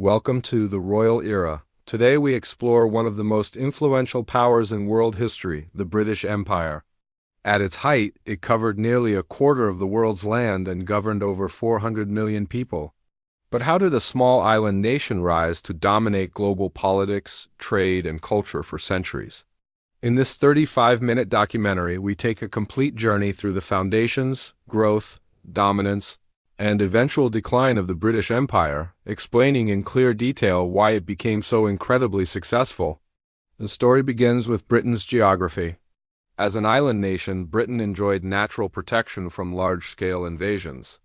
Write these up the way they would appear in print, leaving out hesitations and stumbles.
Welcome to the Royal Era. Today we explore one of the most influential powers in world history, the British Empire. At its height, it covered nearly a quarter of the world's land and governed over 400 million people. But how did a small island nation rise to dominate global politics, trade, and culture for centuries? In this 35-minute documentary, we take a complete journey through the foundations, growth, dominance, and eventual decline of the British Empire, explaining in clear detail why it became so incredibly successful. The story begins with Britain's geography. As an island nation, Britain enjoyed natural protection from large-scale invasions.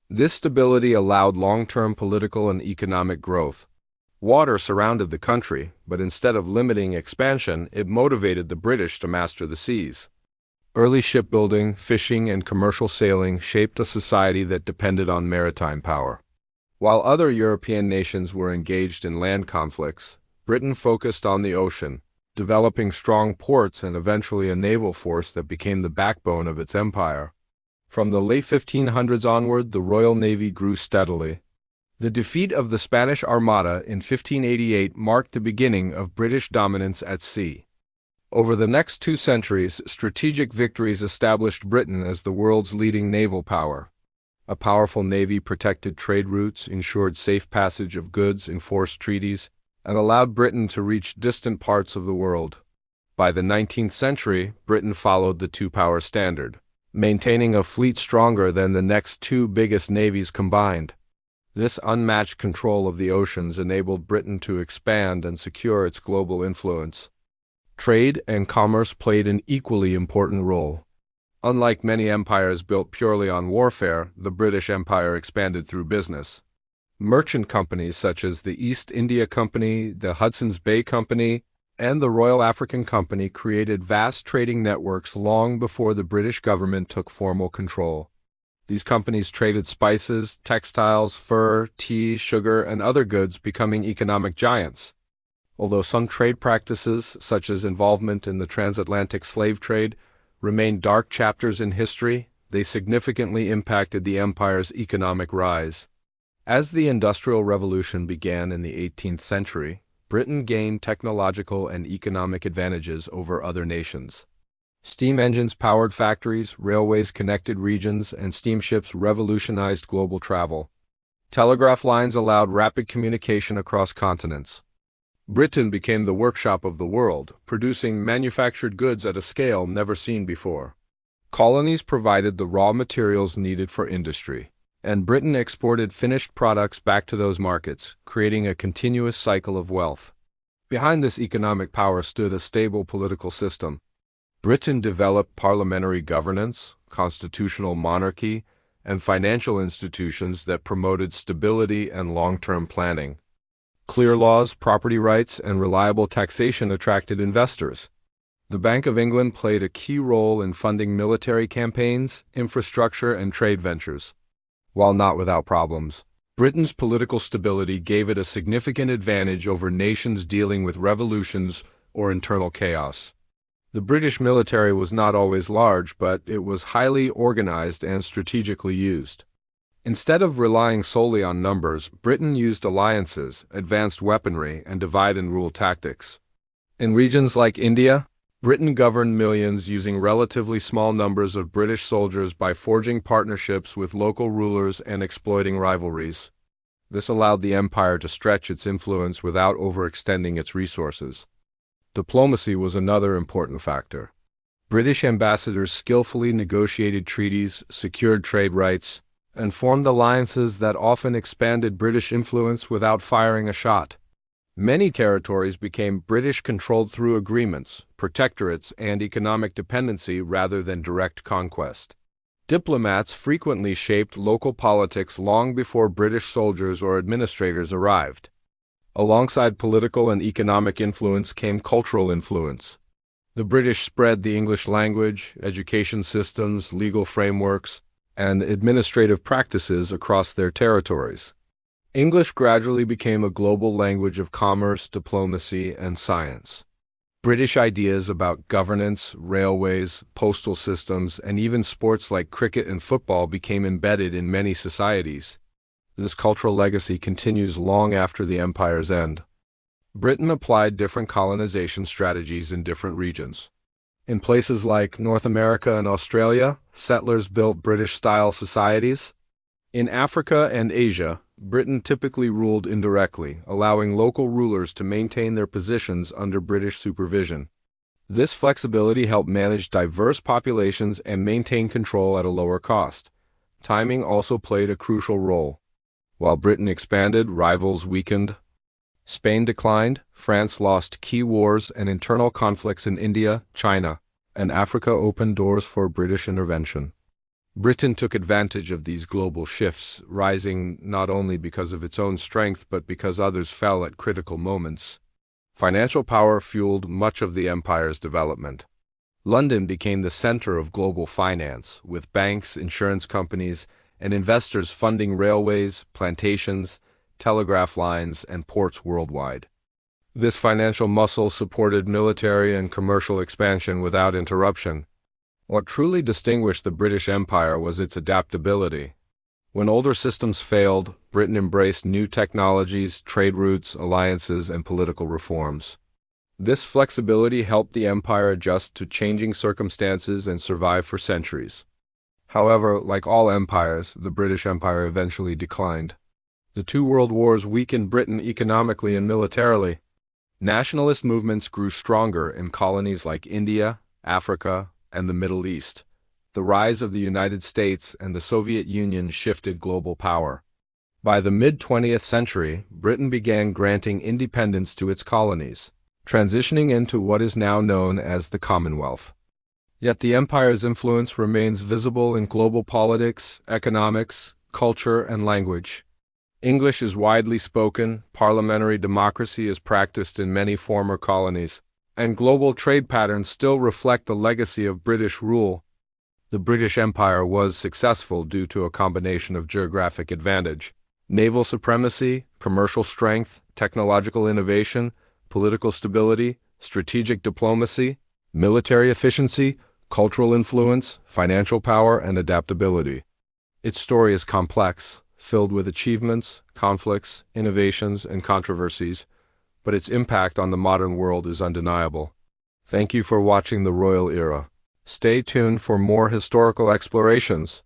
This stability allowed long-term political and economic growth. Water surrounded the country, but instead of limiting expansion, it motivated the British to master the seas. Early shipbuilding, fishing, and commercial sailing shaped a society that depended on maritime power. While other European nations were engaged in land conflicts, Britain focused on the ocean, developing strong ports and eventually a naval force that became the backbone of its empire. From the late 1500s onward, the Royal Navy grew steadily. The defeat of the Spanish Armada in 1588 marked the beginning of British dominance at sea. Over the next 2 centuries, strategic victories established Britain as the world's leading naval power. A powerful navy protected trade routes, ensured safe passage of goods, enforced treaties, and allowed Britain to reach distant parts of the world. By the 19th century, Britain followed the two-power standard, maintaining a fleet stronger than the next 2 biggest navies combined. This unmatched control of the oceans enabled Britain to expand and secure its global influence. Trade and commerce played an equally important role. Unlike many empires built purely on warfare, the British Empire expanded through business. Merchant companies such as the East India Company, the Hudson's Bay Company, and the Royal African Company created vast trading networks long before the British government took formal control. These companies traded spices, textiles, fur, tea, sugar, and other goods, becoming economic giants. Although some trade practices, such as involvement in the transatlantic slave trade, remain dark chapters in history, they significantly impacted the empire's economic rise. As the Industrial Revolution began in the 18th century, Britain gained technological and economic advantages over other nations. Steam engines powered factories, railways connected regions, and steamships revolutionized global travel. Telegraph lines allowed rapid communication across continents. Britain became the workshop of the world, producing manufactured goods at a scale never seen before. Colonies provided the raw materials needed for industry, and Britain exported finished products back to those markets, creating a continuous cycle of wealth. Behind this economic power stood a stable political system. Britain developed parliamentary governance, constitutional monarchy, and financial institutions that promoted stability and long-term planning. Clear laws, property rights, and reliable taxation attracted investors. The Bank of England played a key role in funding military campaigns, infrastructure, and trade ventures. While not without problems, Britain's political stability gave it a significant advantage over nations dealing with revolutions or internal chaos. The British military was not always large, but it was highly organized and strategically used. Instead of relying solely on numbers, Britain used alliances, advanced weaponry, and divide-and-rule tactics. In regions like India, Britain governed millions using relatively small numbers of British soldiers by forging partnerships with local rulers and exploiting rivalries. This allowed the empire to stretch its influence without overextending its resources. Diplomacy was another important factor. British ambassadors skillfully negotiated treaties, secured trade rights, and formed alliances that often expanded British influence without firing a shot. Many territories became British-controlled through agreements, protectorates, and economic dependency rather than direct conquest. Diplomats frequently shaped local politics long before British soldiers or administrators arrived. Alongside political and economic influence came cultural influence. The British spread the English language, education systems, legal frameworks, and administrative practices across their territories. English gradually became a global language of commerce, diplomacy, and science. British ideas about governance, railways, postal systems, and even sports like cricket and football became embedded in many societies. This cultural legacy continues long after the empire's end. Britain applied different colonization strategies in different regions. In places like North America and Australia, settlers built British-style societies. In Africa and Asia, Britain typically ruled indirectly, allowing local rulers to maintain their positions under British supervision. This flexibility helped manage diverse populations and maintain control at a lower cost. Timing also played a crucial role. While Britain expanded, rivals weakened. Spain declined, France lost key wars and internal conflicts in India, China, and Africa opened doors for British intervention. Britain took advantage of these global shifts, rising not only because of its own strength but because others fell at critical moments. Financial power fueled much of the empire's development. London became the center of global finance, with banks, insurance companies, and investors funding railways, plantations, telegraph lines, and ports worldwide. This financial muscle supported military and commercial expansion without interruption. What truly distinguished the British Empire was its adaptability. When older systems failed, Britain embraced new technologies, trade routes, alliances, and political reforms. This flexibility helped the empire adjust to changing circumstances and survive for centuries. However, like all empires, the British Empire eventually declined. The two world wars weakened Britain economically and militarily. Nationalist movements grew stronger in colonies like India, Africa, and the Middle East. The rise of the United States and the Soviet Union shifted global power. By the mid-20th century, Britain began granting independence to its colonies, transitioning into what is now known as the Commonwealth. Yet the empire's influence remains visible in global politics, economics, culture, and language. English is widely spoken, parliamentary democracy is practiced in many former colonies, and global trade patterns still reflect the legacy of British rule. The British Empire was successful due to a combination of geographic advantage, naval supremacy, commercial strength, technological innovation, political stability, strategic diplomacy, military efficiency, cultural influence, financial power, and adaptability. Its story is complex, filled with achievements, conflicts, innovations, and controversies, but its impact on the modern world is undeniable. Thank you for watching the Royal Era. Stay tuned for more historical explorations.